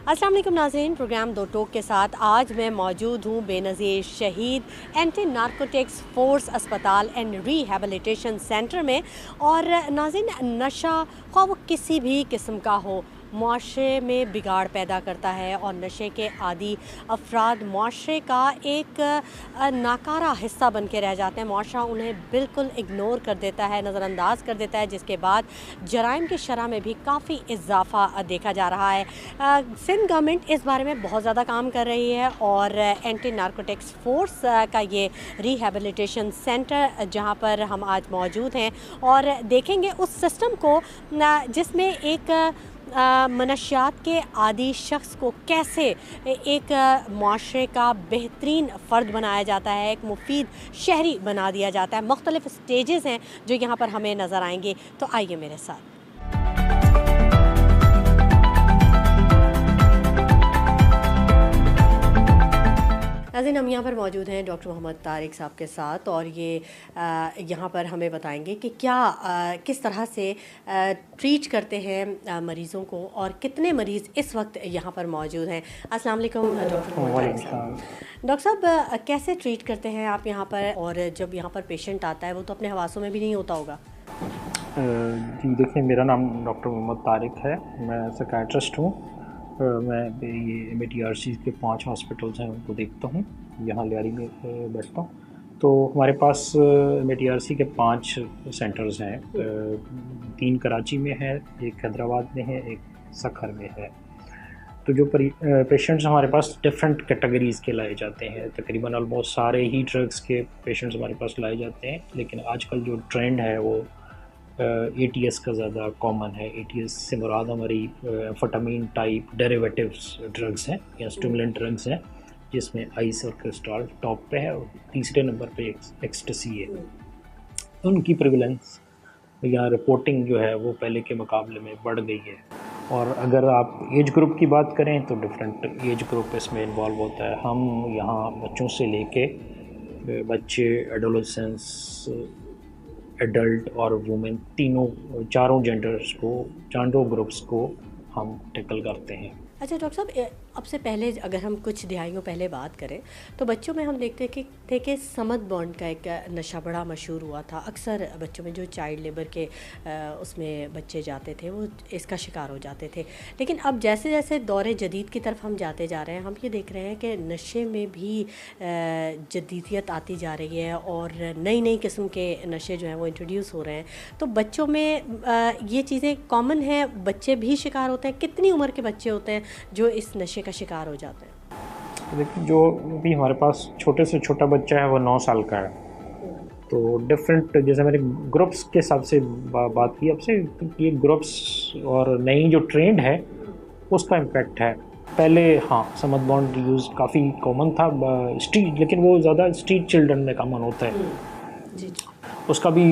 अस्सलाम वालेकुम नाज़रीन, प्रोग्राम दो टोक के साथ आज मैं मौजूद हूँ बेनज़ीर शहीद एंटी नारकोटिक्स फोर्स अस्पताल एंड रिहैबिलिटेशन सेंटर में। और नाज़रीन, नशा ख्वाह वो किसी भी किस्म का हो, मुआशरे में बिगाड़ पैदा करता है और नशे के आदी अफराद मुआशरे का एक नाकारा हिस्सा बन के रह जाते हैं। मुआशरा उन्हें बिल्कुल इग्नोर कर देता है, नज़रअंदाज कर देता है, जिसके बाद जराइम की शरह में भी काफ़ी इजाफा देखा जा रहा है। सिंध गवर्नमेंट इस बारे में बहुत ज़्यादा काम कर रही है और एंटी नारकोटिक्स फोर्स का ये रिहैबिलिटेशन सेंटर जहाँ पर हम आज मौजूद हैं और देखेंगे उस सिस्टम को जिसमें एक मनशियात के आदी शख्स को कैसे एक मुआशरे का बेहतरीन फ़र्द बनाया जाता है, एक मुफीद शहरी बना दिया जाता है। मुख्तलिफ़ स्टेजेस हैं जो यहाँ पर हमें नज़र आएंगे, तो आइए मेरे साथ। नाज़रीन, हम यहाँ पर मौजूद हैं डॉक्टर मोहम्मद तारिक साहब के साथ और ये यहाँ पर हमें बताएंगे कि क्या किस तरह से ट्रीट करते हैं मरीज़ों को और कितने मरीज़ इस वक्त यहाँ पर मौजूद हैं। अस्सलाम वालेकुम डॉक्टर मोहम्मद तारिक साहब। डॉक्टर साहब, कैसे ट्रीट करते हैं आप यहाँ पर, और जब यहाँ पर पेशेंट आता है वो तो अपने हवासों में भी नहीं होता होगा? जी देखिए, मेरा नाम डॉक्टर मोहम्मद तारिक है, मैं साइकियाट्रिस्ट हूँ। मैं ये MATRC के 5 हॉस्पिटल्स हैं उनको देखता हूँ, यहाँ लियारी में बैठता हूँ। तो हमारे पास MATRC के 5 सेंटर्स हैं, 3 कराची में है, एक हैदराबाद में है, एक सखर में है। तो जो पेशेंट्स हमारे पास डिफरेंट कैटेगरीज़ के लाए जाते हैं, तकरीबन ऑलमोस्ट सारे ही ड्रग्स के पेशेंट्स हमारे पास लाए जाते हैं, लेकिन आजकल जो ट्रेंड है वो ATS का ज़्यादा कॉमन है। ATS से मुराद हमारी एम्फेटामिन टाइप डेरिवेटिव्स ड्रग्स हैं या स्टिमुलेंट ड्रग्स हैं, जिसमें आइस और क्रिस्टल टॉप पे है और तीसरे नंबर पे एक्सटेसी है। उनकी प्रिवलेंस या रिपोर्टिंग जो है वो पहले के मुकाबले में बढ़ गई है। और अगर आप एज ग्रुप की बात करें तो डिफरेंट एज ग्रुप इसमें इन्वॉल्व होता है। हम यहाँ बच्चों से लेके बच्चे, एडोलेसेंस, एडल्ट और वुमेन, चारों जेंडर्स को, चारों ग्रुप्स को हम टैकल करते हैं। अच्छा डॉक्टर साहब, अब से पहले अगर हम कुछ दिहाइयों पहले बात करें तो बच्चों में हम देखते थे कि समद बॉन्ड का एक नशा बड़ा मशहूर हुआ था। अक्सर बच्चों में जो चाइल्ड लेबर के उसमें बच्चे जाते थे वो इसका शिकार हो जाते थे। लेकिन अब जैसे जैसे दौरे जदीद की तरफ हम जाते जा रहे हैं, हम ये देख रहे हैं कि नशे में भी जदीदियत आती जा रही है और नई नई किस्म के नशे जो हैं वो इंट्रोड्यूस हो रहे हैं। तो बच्चों में ये चीज़ें कॉमन हैं, बच्चे भी शिकार होते हैं। कितनी उम्र के बच्चे होते हैं जो इस नशे का शिकार हो जाते हैं? देखिए, जो भी हमारे पास छोटे से छोटा बच्चा है वो 9 साल का है। तो डिफरेंट, जैसे मैंने ग्रुप्स के हिसाब से बात की आपसे, ये ग्रुप्स और नई जो ट्रेंड है उसका इम्पैक्ट है। पहले हाँ, समद बॉन्ड यूज़ काफ़ी कॉमन था स्ट्रीट, लेकिन वो ज़्यादा स्ट्रीट चिल्ड्रन में कॉमन होता है। जी। उसका भी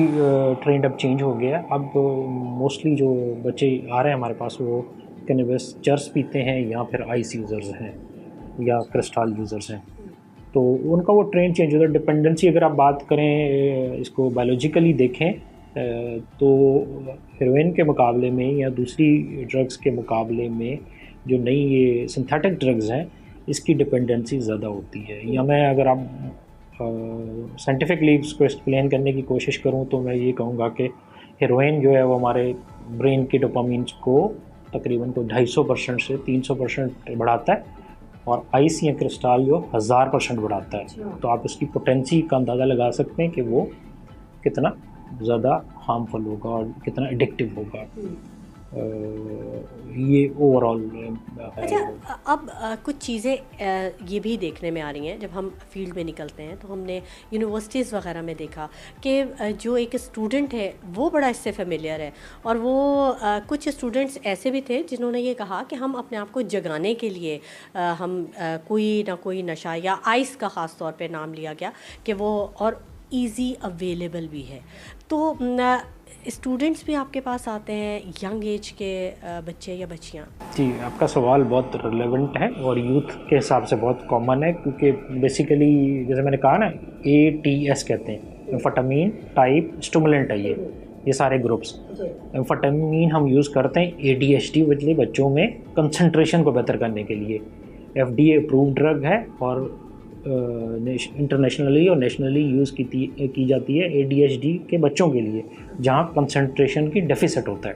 ट्रेंड अब चेंज हो गया। अब मोस्टली जो बच्चे आ रहे हैं हमारे पास वो कैनबिस चर्स पीते हैं या फिर आइस यूज़र्स हैं या क्रिस्टल यूज़र्स हैं। तो उनका वो ट्रेंड चेंज होता है। डिपेंडेंसी अगर आप बात करें, इसको बायोलॉजिकली देखें तो हेरोइन के मुकाबले में या दूसरी ड्रग्स के मुकाबले में जो नई ये सिंथेटिक ड्रग्स हैं इसकी डिपेंडेंसी ज़्यादा होती है। या मैं अगर आप साइंटिफिकली इसको एक्सप्लेन करने की कोशिश करूं तो मैं ये कहूँगा कि हेरोइन जो है वो हमारे ब्रेन के डोपामिन को तकरीबन को 250% से 300% बढ़ाता है और आइस या क्रिस्टल जो 1000% बढ़ाता है। तो आप इसकी पोटेंसी का अंदाज़ा लगा सकते हैं कि वो कितना ज़्यादा हार्मफुल होगा और कितना एडिक्टिव होगा। ये ओवरऑल अच्छा, अब कुछ चीज़ें ये भी देखने में आ रही हैं। जब हम फील्ड में निकलते हैं तो हमने यूनिवर्सिटीज़ वगैरह में देखा कि जो एक स्टूडेंट है वो बड़ा इससे फेमिलियर है और वो कुछ स्टूडेंट्स ऐसे भी थे जिन्होंने ये कहा कि हम अपने आप को जगाने के लिए हम कोई ना कोई नशा, या आइस का ख़ास तौर पे नाम लिया गया कि वो और इजी अवेलेबल भी है। तो स्टूडेंट्स भी आपके पास आते हैं, यंग एज के बच्चे या बच्चियाँ? जी, आपका सवाल बहुत रिलेवेंट है और यूथ के हिसाब से बहुत कॉमन है, क्योंकि बेसिकली जैसे मैंने कहा ना, ATS कहते हैं, एम्फेटामिन टाइप स्टिमुलेंट है ये। ये सारे ग्रुप्स। एम्फेटामिन हम यूज़ करते हैं ADHD वाले बच्चों में कंसंट्रेशन को बेहतर करने के लिए। FDA अप्रूव्ड ड्रग है और इंटरनेशनली और नेशनली यूज़ की जाती है ADHD के बच्चों के लिए, जहाँ कंसंट्रेशन की डेफिसिट होता है।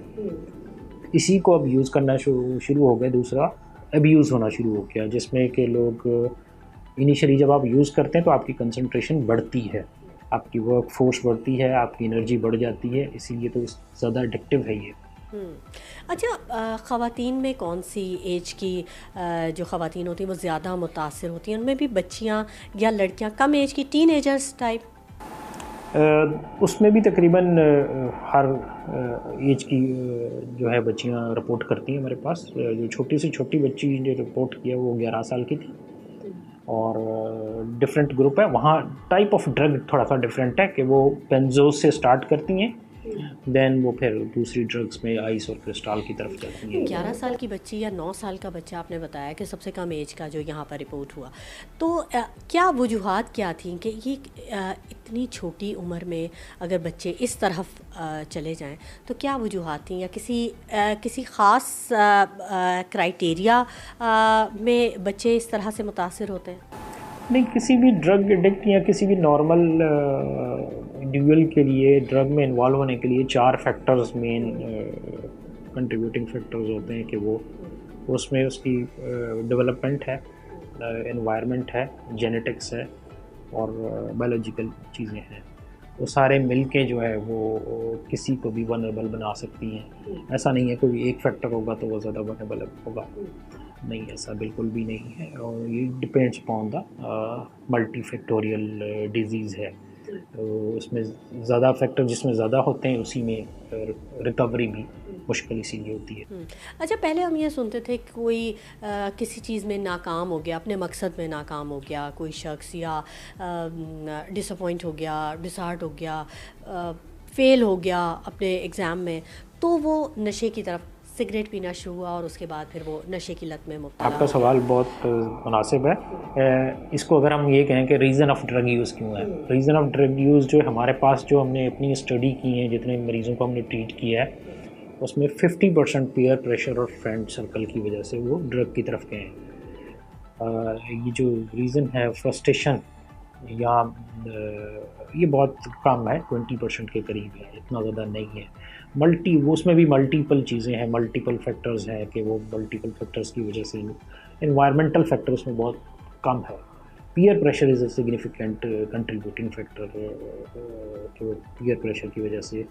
इसी को अब यूज़ करना शुरू हो गया। दूसरा अब्यूज़ होना शुरू हो गया, जिसमें कि लोग इनिशियली जब आप यूज़ करते हैं तो आपकी कंसंट्रेशन बढ़ती है, आपकी वर्क फोर्स बढ़ती है, आपकी एनर्जी बढ़ जाती है, इसीलिए तो ज़्यादा एडिक्टिव है ये। अच्छा, ख़वातीन में कौन सी एज की जो ख़वातीन होती हैं वो ज़्यादा मुतासिर होती हैं? उनमें भी बच्चियां या लड़कियां, कम एज की टीनेजर्स टाइप? उसमें भी तकरीबन हर एज की जो है बच्चियां रिपोर्ट करती हैं हमारे पास। जो छोटी से छोटी बच्ची ने रिपोर्ट किया वो 11 साल की थी, और डिफरेंट ग्रुप है वहाँ। टाइप ऑफ ड्रग थोड़ा सा डिफरेंट है कि वो बेंजोज से स्टार्ट करती हैं, देन वो फिर दूसरी ड्रग्स में आइस और क्रिस्टाल की तरफ जाती है। 11 साल की बच्ची या 9 साल का बच्चा आपने बताया कि सबसे कम एज का जो यहाँ पर रिपोर्ट हुआ, तो क्या वजूहात क्या थी कि ये इतनी छोटी उम्र में अगर बच्चे इस तरफ चले जाएं, तो क्या वजूहात थी? या किसी ख़ास क्राइटेरिया में बच्चे इस तरह से मुतासिर होते हैं? नहीं, किसी भी ड्रग एडिक्ट या किसी भी नॉर्मल इंडिविजुअल के लिए ड्रग में इन्वॉल्व होने के लिए 4 फैक्टर्स मेन कंट्रीब्यूटिंग फैक्टर्स होते हैं कि वो उसमें उसकी डेवलपमेंट है, एनवायरनमेंट है, जेनेटिक्स है और बायोलॉजिकल चीज़ें हैं। वो सारे मिलके जो है वो किसी को भी वनरेबल बना सकती हैं। ऐसा नहीं है कोई एक फैक्टर होगा तो वो ज़्यादा वनरेबल होगा, नहीं, ऐसा बिल्कुल भी नहीं है। और ये depends upon the multi factorial disease है, तो उसमें ज़्यादा फैक्टर जिसमें ज़्यादा होते हैं उसी में रिकवरी भी मुश्किल इसीलिए होती है। अच्छा, पहले हम ये सुनते थे कि कोई किसी चीज़ में नाकाम हो गया, अपने मकसद में नाकाम हो गया कोई शख्स, या डिसअपॉइंट हो गया, डिसहार्ट हो गया, फेल हो गया अपने एग्ज़ाम में, तो वो नशे की तरफ, सिगरेट पीना शुरू हुआ और उसके बाद फिर वो नशे की लत में मुब्तला। आपका सवाल बहुत मुनासिब है। इसको अगर हम ये कहें कि रीज़न ऑफ ड्रग यूज़ क्यों है, रीज़न ऑफ ड्रग यूज़ जो हमारे पास, जो हमने अपनी स्टडी की है, जितने मरीज़ों को हमने ट्रीट किया है, उसमें 50% पीयर प्रेशर और फ्रेंड सर्कल की वजह से वो ड्रग की तरफ गए हैं। ये जो रीज़न है फ्रस्ट्रेशन, या ये बहुत कम है, 20% के करीब है, इतना ज़्यादा नहीं है। वो उसमें भी मल्टीपल चीज़ें हैं, मल्टीपल फैक्टर्स हैं कि वो मल्टीपल फैक्टर्स की वजह से एनवायरमेंटल फैक्टर उसमें बहुत कम है। Peer pressure is a significant contributing factor कि वो पीयर प्रेशर की वजह से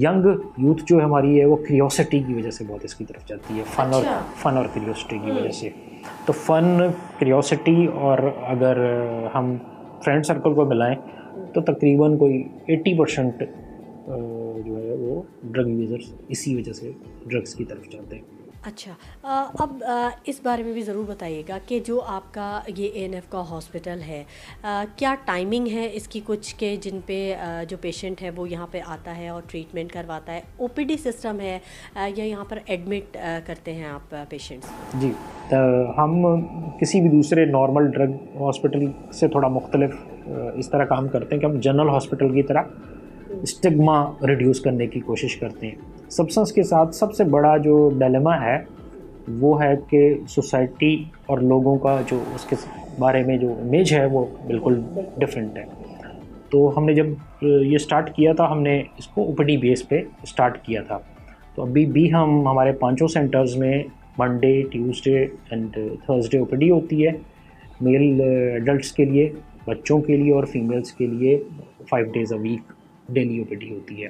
यंग यूथ जो हमारी है वो क्यूरियोसिटी की वजह से बहुत इसकी तरफ जाती है, फ़न और क्यूरियोसिटी की वजह से। तो फ़न, क्यूरियोसिटी, और अगर हम फ्रेंड सर्कल को मिलाएं तो तकरीबन कोई 80% जो है वो ड्रग यूज़र्स इसी वजह से ड्रग्स की तरफ जाते हैं। अच्छा, अब इस बारे में भी ज़रूर बताइएगा कि जो आपका ये ANF का हॉस्पिटल है, क्या टाइमिंग है इसकी कुछ, के जिन पे जो पेशेंट है वो यहाँ पे आता है और ट्रीटमेंट करवाता है? OPD सिस्टम है या यहाँ पर एडमिट करते हैं आप पेशेंट्स? जी, हम किसी भी दूसरे नॉर्मल ड्रग हॉस्पिटल से थोड़ा मुख्तलिफ इस तरह काम करते हैं कि हम जनरल हॉस्पिटल की तरह स्टिग्मा रिड्यूस करने की कोशिश करते हैं। सब्सटेंस के साथ सबसे बड़ा जो डिलेमा है वो है कि सोसाइटी और लोगों का जो उसके बारे में जो इमेज है वो बिल्कुल डिफरेंट है। तो हमने जब ये स्टार्ट किया था, हमने इसको OPD बेस पे स्टार्ट किया था। तो अभी भी हम हमारे 5 सेंटर्स में Monday, Tuesday and Thursday OPD होती है, मेल एडल्ट्स के लिए, बच्चों के लिए और फीमेल्स के लिए 5 days a week daily OPD होती है,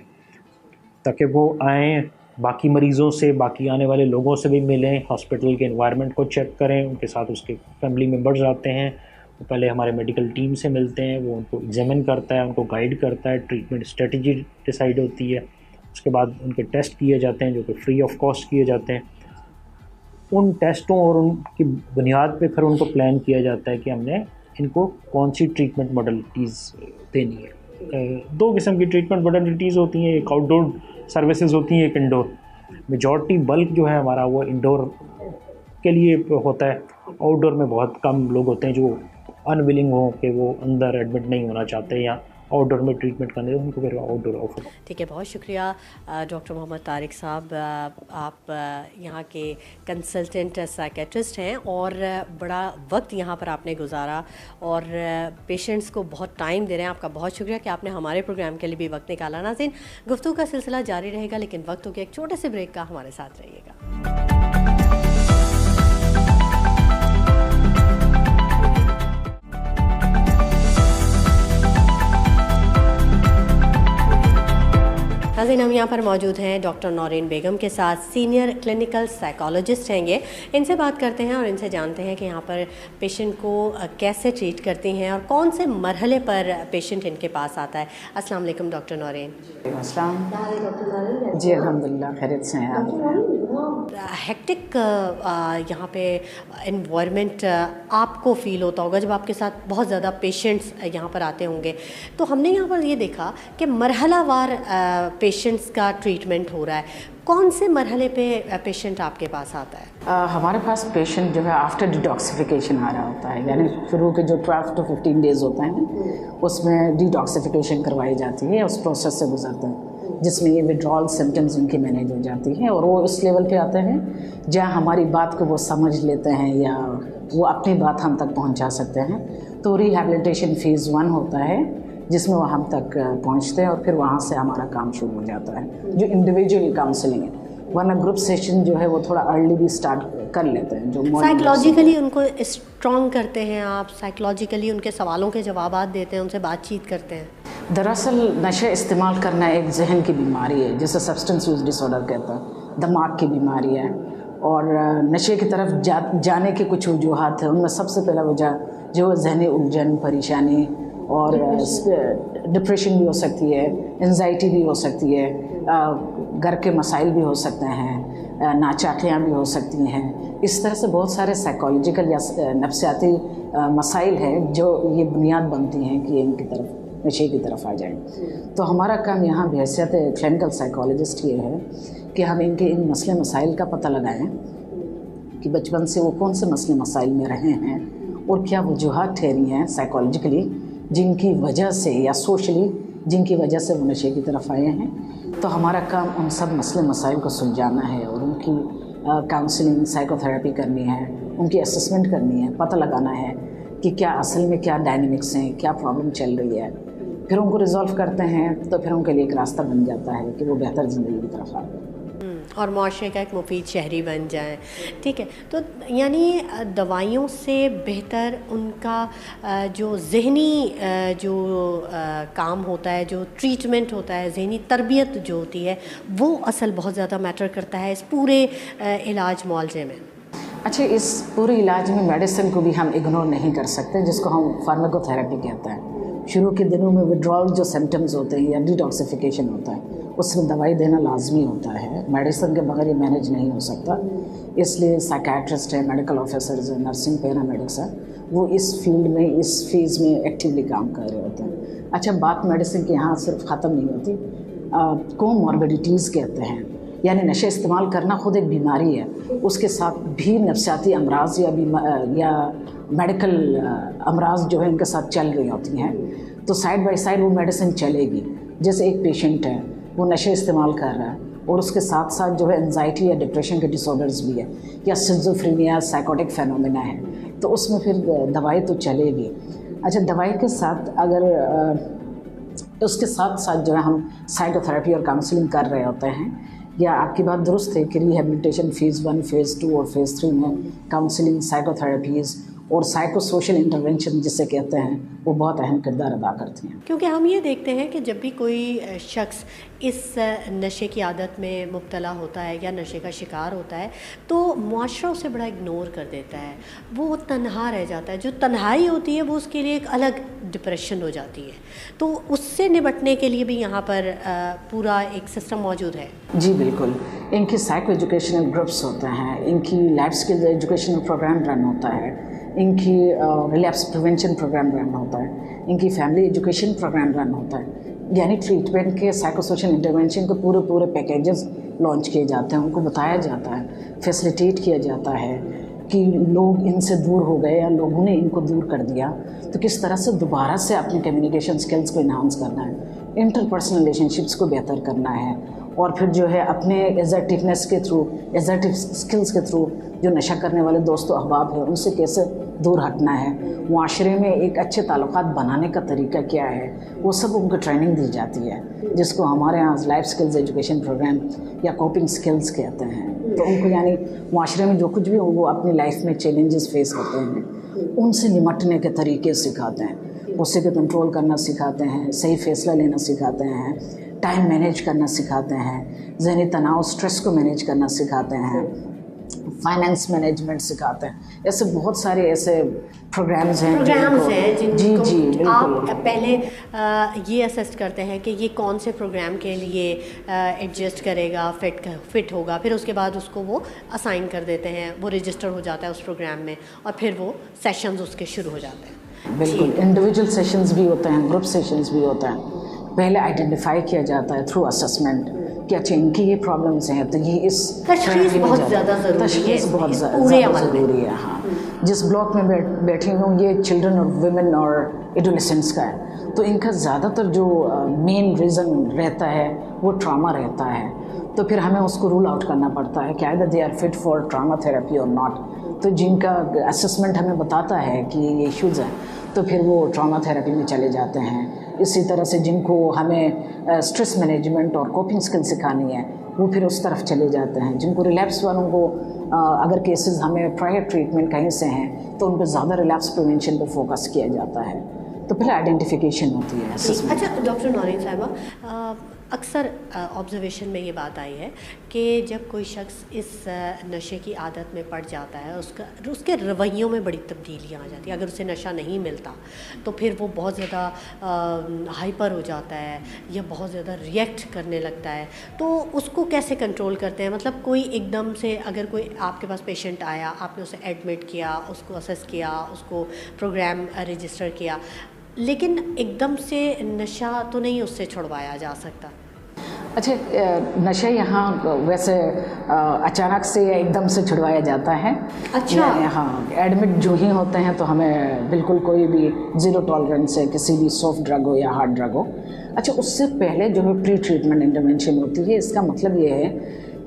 ताकि वो आएँ, बाकी मरीज़ों से, बाकी आने वाले लोगों से भी मिलें, हॉस्पिटल के एनवायरनमेंट को चेक करें, उनके साथ उसके फैमिली मेम्बर्स आते हैं, वो पहले हमारे मेडिकल टीम से मिलते हैं, वो उनको एग्जामिन करता है, उनको गाइड करता है, ट्रीटमेंट स्ट्रेटजी डिसाइड होती है, उसके बाद उनके टेस्ट किए जाते हैं जो कि फ्री ऑफ कॉस्ट किए जाते हैं। उन टेस्टों और उनकी बुनियाद पे फिर उनको प्लान किया जाता है कि हमने इनको कौन सी ट्रीटमेंट मॉडलिटीज़ देनी है। 2 किस्म की ट्रीटमेंट मॉडलिटीज़ होती हैं, एक आउटडोर सर्विसेज होती हैं, एक इंडोर। मेजॉरिटी बल्क जो है हमारा वो इंडोर के लिए होता है। आउटडोर में बहुत कम लोग होते हैं जो अनविलिंग हो कि वो अंदर एडमिट नहीं होना चाहते या आउटडोर में ट्रीटमेंट करने उनको फिर आउटडोर ऑफर। ठीक है, बहुत शुक्रिया डॉक्टर मोहम्मद तारिक साहब। आप यहाँ के कंसल्टेंट साइकेट्रिस्ट हैं और बड़ा वक्त यहाँ पर आपने गुजारा और पेशेंट्स को बहुत टाइम दे रहे हैं। आपका बहुत शुक्रिया कि आपने हमारे प्रोग्राम के लिए भी वक्त निकाला। नाज़रीन, गुफ्तगू का सिलसिला जारी रहेगा, लेकिन वक्त हो गया एक छोटे से ब्रेक का। हमारे साथ रहिएगा। नाज़रीन, हम यहाँ पर मौजूद हैं डॉक्टर नौरीन बेगम के साथ, सीनियर क्लिनिकल साइकोलॉजिस्ट हैं ये। इनसे बात करते हैं और इनसे जानते हैं कि यहाँ पर पेशेंट को कैसे ट्रीट करती हैं और कौन से मरहले पर पेशेंट इनके पास आता है। अस्सलाम वालेकुम डॉक्टर नौरीन। जी अल्हम्दुलिल्लाह खैरियत से हैं आप। हेक्टिक यहाँ पे एनवायरनमेंट आपको फ़ील होता होगा जब आपके साथ बहुत ज़्यादा पेशेंट्स यहाँ पर आते होंगे। तो हमने यहाँ पर ये देखा कि मरहलावार पेशेंट्स का ट्रीटमेंट हो रहा है। कौन से मरहले पे पेशेंट आपके पास आता है? हमारे पास पेशेंट जो है आफ्टर डिटॉक्सिफिकेशन आ रहा होता है, यानी शुरू के जो 12 to 15 डेज़ होते हैं उसमें डिटॉक्सिफिकेशन करवाई जाती है, उस प्रोसेस से गुजरते हैं जिसमें ये विड्रॉल सिम्टम्स उनकी मैनेज हो जाती है और वो उस लेवल पे आते हैं जहाँ हमारी बात को वो समझ लेते हैं या वो अपनी बात हम तक पहुँचा सकते हैं। तो रिहैबिलिटेशन फेज़ 1 होता है जिसमें वो हम तक पहुंचते हैं और फिर वहाँ से हमारा काम शुरू हो जाता है, जो इंडिविजुअली काउंसलिंग है। वरना ग्रुप सेशन जो है वो थोड़ा अर्ली भी स्टार्ट कर लेते हैं। जो साइकोलॉजिकली उनको स्ट्रॉन्ग करते हैं आप, साइकोलॉजिकली उनके सवालों के जवाब देते हैं, उनसे बातचीत करते हैं। दरअसल नशा इस्तेमाल करना एक जहन की बीमारी है, जिसे सब्सटेंस यूज डिसऑर्डर कहते हैं, दिमाग की बीमारी है। और नशे की तरफ जाने के कुछ वजूहात हैं। उनमें सबसे पहला वजह जो जहनी उलझन, परेशानी और डिप्रेशन भी हो सकती है, एंजाइटी भी हो सकती है, घर के मसाइल भी हो सकते हैं, नाचाकियाँ भी हो सकती हैं। इस तरह से बहुत सारे साइकोलॉजिकल या नफ्सियाती मसाइल हैं जो ये बुनियाद बनती हैं कि इनकी तरफ नशे की तरफ आ जाएं। तो हमारा काम यहाँ बहैसियत क्लिनिकल साइकोलॉजिस्ट ये है कि हम इनके इन मसले मसाइल का पता लगाएं कि बचपन से वो कौन से मसले मसाइल में रहे हैं और क्या वजूहात ठहरी हैं साइकोलॉजिकली जिनकी वजह से या सोशली जिनकी वजह से वो नशे की तरफ आए हैं। तो हमारा काम उन सब मसले मसाइल को सुलझाना है और उनकी काउंसलिंग, साइकोथेरेपी करनी है, उनकी असेसमेंट करनी है, पता लगाना है कि क्या असल में क्या डायनेमिक्स हैं, क्या प्रॉब्लम चल रही है। फिर उनको रिजॉल्व करते हैं तो फिर उनके लिए एक रास्ता बन जाता है कि वो बेहतर ज़िंदगी की तरफ आ जाए और माशरे का एक मुफीद शहरी बन जाए। ठीक है, तो यानी दवाइयों से बेहतर उनका जो ज़हनी जो काम होता है, जो ट्रीटमेंट होता है, ज़हनी तरबियत जो होती है, वो असल बहुत ज़्यादा मैटर करता है इस पूरे इलाज मुआवजे में। अच्छा, इस पूरे इलाज में मेडिसिन को भी हम इग्नोर नहीं कर सकते, जिसको हम फार्माकोथेरेपी कहते हैं। शुरू के दिनों में विड्रॉल जो सिम्टम्स होते हैं या डिटॉक्सिफिकेशन होता है उसमें दवाई देना लाजमी होता है। मेडिसिन के बगैर ये मैनेज नहीं हो सकता, इसलिए साइकेट्रिस्ट है, मेडिकल ऑफिसर्स हैं, नर्सिंग पैरामेडिक्स हैं, वो इस फील्ड में, इस फेज़ में एक्टिवली काम कर रहे होते हैं। अच्छा, बात मेडिसिन के यहाँ सिर्फ ख़त्म नहीं होती। कोमॉर्बिडिटीज़ कहते हैं, यानी नशे इस्तेमाल करना ख़ुद एक बीमारी है, उसके साथ भी नफ्सियाती अमराज या मेडिकल अमराज जो है इनके साथ चल रही होती हैं। तो साइड बाय साइड वो मेडिसिन चलेगी। जैसे एक पेशेंट है, वो नशे इस्तेमाल कर रहा है और उसके साथ साथ जो है एंजाइटी या डिप्रेशन के डिसऑर्डर्स भी है या सिज़ोफ्रेनिया, साइकोटिक फेनोमेना है, तो उसमें फिर दवाई तो चलेगी। अच्छा, दवाई के साथ अगर उसके साथ साथ जो है हम साइकोथेरेपी और काउंसलिंग कर रहे होते हैं, या आपकी बात दुरुस्त है कि रिहेबिलिटेशन फेज़ 1, फेज़ 2 और फेज़ 3 में काउंसलिंग, साइकोथेरेपीज़ और साइको सोशल इंटरवेंशन जिसे कहते हैं वो बहुत अहम किरदार अदा करती हैं। क्योंकि हम ये देखते हैं कि जब भी कोई शख्स इस नशे की आदत में मुब्तला होता है या नशे का शिकार होता है तो मुआशरा उसे बड़ा इग्नोर कर देता है, वो तन्हा रह जाता है। जो तन्हाई होती है वो उसके लिए एक अलग डिप्रेशन हो जाती है। तो उससे निपटने के लिए भी यहाँ पर पूरा एक सिस्टम मौजूद है। जी बिल्कुल, इनकी साइको एजुकेशनल ग्रुप्स होते हैं, इनकी life skill educational program run होता है, इनकी रिलैप्स प्रिवेंशन प्रोग्राम रन होता है, इनकी फैमिली एजुकेशन प्रोग्राम रन होता है। यानी ट्रीटमेंट के साइको सोशल इंटरवेंशन के पूरे पैकेजेस लॉन्च किए जाते हैं, उनको बताया जाता है, फैसिलिटेट किया जाता है कि लोग इनसे दूर हो गए या लोगों ने इनको दूर कर दिया, तो किस तरह से दोबारा से अपनी कम्युनिकेशन स्किल्स को इन्हांस करना है, इंटरपर्सनल रिलेशनशिप्स को बेहतर करना है, और फिर जो है अपने एजर्टिवनेस के थ्रू, एजर्टिव स्किल्स के थ्रू जो नशा करने वाले दोस्तों अहबाब हैं उनसे कैसे दूर हटना है, माशरे में एक अच्छे ताल्लुकात बनाने का तरीका क्या है, वो सब उनको ट्रेनिंग दी जाती है, जिसको हमारे यहाँ लाइफ स्किल्स एजुकेशन प्रोग्राम या कोपिंग स्किल्स कहते हैं। तो उनको यानी माशरे में जो कुछ भी वो अपनी लाइफ में चैलेंजेस फेस करते हैं उनसे निपटने के तरीके सिखाते हैं, गुस्से को कंट्रोल करना सिखाते हैं, सही फैसला लेना सिखाते हैं, टाइम मैनेज करना सिखाते हैं, ज़हनी तनाव स्ट्रेस को मैनेज करना सिखाते हैं, फाइनेंस मैनेजमेंट सिखाते हैं। ऐसे बहुत सारे ऐसे प्रोग्राम्स हैं जिनको जी बिल्कुल। आप पहले ये असेस करते हैं कि ये कौन से प्रोग्राम के लिए एडजस्ट करेगा, फिट होगा, फिर उसके बाद उसको वो असाइन कर देते हैं, वो रजिस्टर हो जाता है उस प्रोग्राम में और फिर वो सेशंस उसके शुरू हो जाते हैं। बिल्कुल, इंडिविजुअल सेशंस भी होते हैं, ग्रुप सेशंस भी होते हैं। पहले आइडेंटिफाई किया जाता है थ्रू असेसमेंट कि अच्छा इनकी ये प्रॉब्लम्स हैं, तो ये इस तशख़ीस बहुत ज़्यादा ज़रूरी है। हाँ, जिस ब्लॉक में बैठी हूँ ये चिल्ड्रन और वुमेन और एडोलेसेंट्स का है, तो इनका ज़्यादातर जो मेन रीज़न रहता है वो ट्रॉमा रहता है। तो फिर हमें उसको रूल आउट करना पड़ता है कि either they are fit for trauma therapy और नॉट। तो जिनका असेसमेंट हमें बताता है कि ये इश्यूज़ हैं, तो फिर वो ट्रॉमा थेरेपी में चले जाते हैं। इसी तरह से जिनको हमें स्ट्रेस मैनेजमेंट और कोपिंग स्किल सिखानी है वो फिर उस तरफ चले जाते हैं। जिनको रिलैप्स वालों को अगर केसेस हमें प्रायर ट्रीटमेंट कहीं से हैं तो उन पर ज़्यादा रिलैप्स प्रिवेंशन पर फोकस किया जाता है। तो पहले आइडेंटिफिकेशन होती है। अच्छा डॉक्टर नौरीन साहिबा, अक्सर ऑब्जर्वेशन में ये बात आई है कि जब कोई शख्स इस नशे की आदत में पड़ जाता है उसके रवैयों में बड़ी तब्दीलियाँ आ जाती हैं। अगर उसे नशा नहीं मिलता तो फिर वो बहुत ज़्यादा हाइपर हो जाता है या बहुत ज़्यादा रिएक्ट करने लगता है। तो उसको कैसे कंट्रोल करते हैं? मतलब कोई एकदम से अगर कोई आपके पास पेशेंट आया, आपने उसे एडमिट किया, उसको असेस किया, उसको प्रोग्राम रजिस्टर किया, लेकिन एकदम से नशा तो नहीं उससे छुड़वाया जा सकता। अच्छा, नशा यहाँ वैसे अचानक से या एकदम से छुड़वाया जाता है। अच्छा। हाँ, एडमिट जो ही होते हैं तो हमें बिल्कुल कोई भी ज़ीरो टॉलरेंस है, किसी भी सॉफ्ट ड्रग हो या हार्ड ड्रग हो। अच्छा, उससे पहले जो है प्री ट्रीटमेंट इंटरवेंशन होती है। इसका मतलब ये है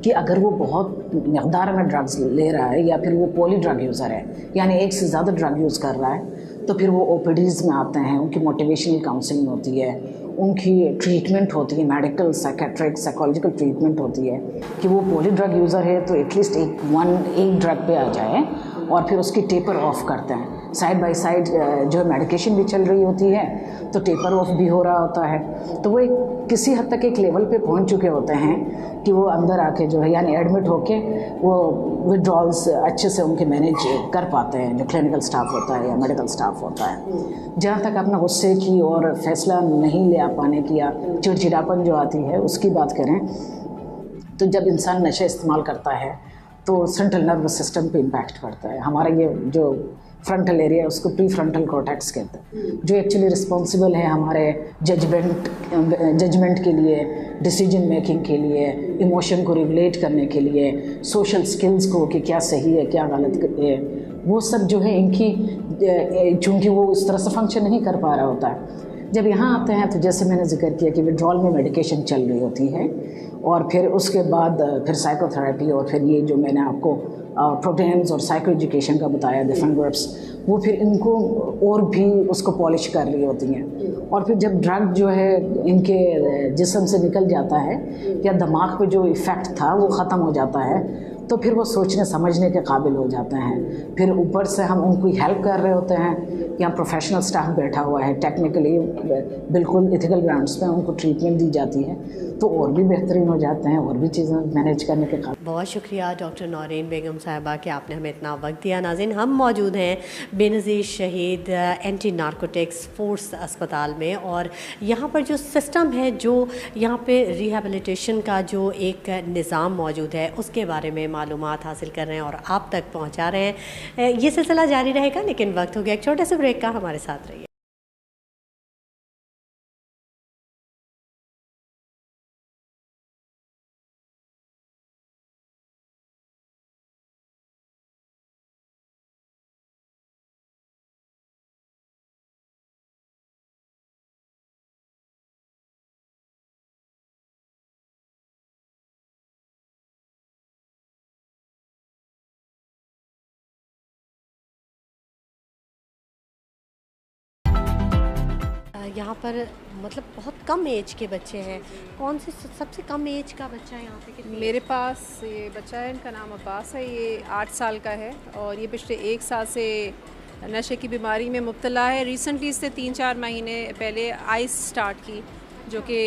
कि अगर वो बहुत मकदार में ड्रग्स ले रहा है या फिर वो पॉली ड्रग यूज़र है, यानी एक से ज़्यादा ड्रग यूज़ कर रहा है, तो फिर वो ओपीडीज़ में आते हैं। उनकी मोटिवेशनल काउंसलिंग होती है, उनकी ट्रीटमेंट होती है, मेडिकल साइकेट्रिक साइकोलॉजिकल ट्रीटमेंट होती है कि वो पॉली ड्रग यूज़र है तो एटलीस्ट एक ड्रग पे आ जाए और फिर उसकी टेपर ऑफ करते हैं। साइड बाय साइड जो है मेडिकेशन भी चल रही होती है तो टेपर ऑफ भी हो रहा होता है। तो वो किसी हद तक एक लेवल पे पहुंच चुके होते हैं कि वो अंदर आके जो है यानी एडमिट होके वो विड्रॉल्स अच्छे से उनके मैनेज कर पाते हैं, जो क्लिनिकल स्टाफ होता है या मेडिकल स्टाफ होता है। जहाँ तक अपना गुस्से की और फैसला नहीं ले आ पाने की या चिड़चिड़ापन जो आती है उसकी बात करें, तो जब इंसान नशा इस्तेमाल करता है तो सेंट्रल नर्वस सिस्टम पे इम्पैक्ट पड़ता है। हमारा ये जो फ्रंटल एरिया उसको प्री फ्रंटल कॉर्टेक्स कहते हैं, जो एक्चुअली रिस्पॉन्सिबल है हमारे जजमेंट के लिए, डिसीजन मेकिंग के लिए, इमोशन को रेगुलेट करने के लिए, सोशल स्किल्स को कि क्या सही है क्या गलत है, वो सब जो है इनकी चूँकि वो इस तरह से फंक्शन नहीं कर पा रहा होता है। जब यहाँ आते हैं तो जैसे मैंने जिक्र किया कि विड्रॉल में मेडिकेशन चल रही होती है और फिर उसके बाद फिर साइकोथेरेपी और फिर ये जो मैंने आपको प्रोग्राम्स और साइको एजुकेशन का बताया डिफरेंट ग्रुप्स, वो फिर इनको और भी उसको पॉलिश कर रही होती हैं। और फिर जब ड्रग जो है इनके जिस्म से निकल जाता है या दिमाग पे जो इफ़ेक्ट था वो ख़त्म हो जाता है तो फिर वो सोचने समझने के काबिल हो जाते हैं। फिर ऊपर से हम उनको हेल्प कर रहे होते हैं, यहाँ प्रोफेशनल स्टाफ बैठा हुआ है, टेक्निकली बिल्कुल इथिकल ग्राउंड्स पे उनको ट्रीटमेंट दी जाती है तो और भी बेहतरीन हो जाते हैं और भी चीज़ें मैनेज करने के काबिल। बहुत शुक्रिया डॉक्टर नौरीन बेगम साहिबा कि आपने हमें इतना वक्त दिया। नाज़रीन, हम मौजूद हैं बेनज़ीर शहीद एंटी नारकोटिक्स फोर्स अस्पताल में और यहाँ पर जो सिस्टम है, जो यहाँ पे रिहेबिलिटेशन का जो एक निज़ाम मौजूद है उसके बारे में मालूमात हासिल कर रहे हैं और आप तक पहुँचा रहे हैं। ये सिलसिला जारी रहेगा, लेकिन वक्त हो गया एक छोटे से ब्रेक का। हमारे साथ रहिए। यहाँ पर मतलब बहुत कम एज के बच्चे हैं। कौन से सबसे कम एज का बच्चा है यहाँ पे? कितनी मेरे पास ये बच्चा है, इनका नाम अब्बास है। ये 8 साल का है और ये पिछले 1 साल से नशे की बीमारी में मुब्तला है। रिसेंटली इससे 3-4 महीने पहले आइस स्टार्ट की, जो कि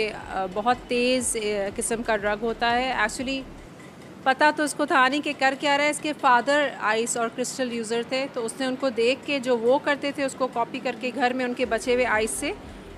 बहुत तेज़ किस्म का ड्रग होता है। एक्चुअली पता तो उसको था नहीं कि कर क्या रहा है। इसके फादर आइस और क्रिस्टल यूज़र थे, तो उसने उनको देख के जो वो करते थे उसको कॉपी करके घर में उनके बचे हुए आइस से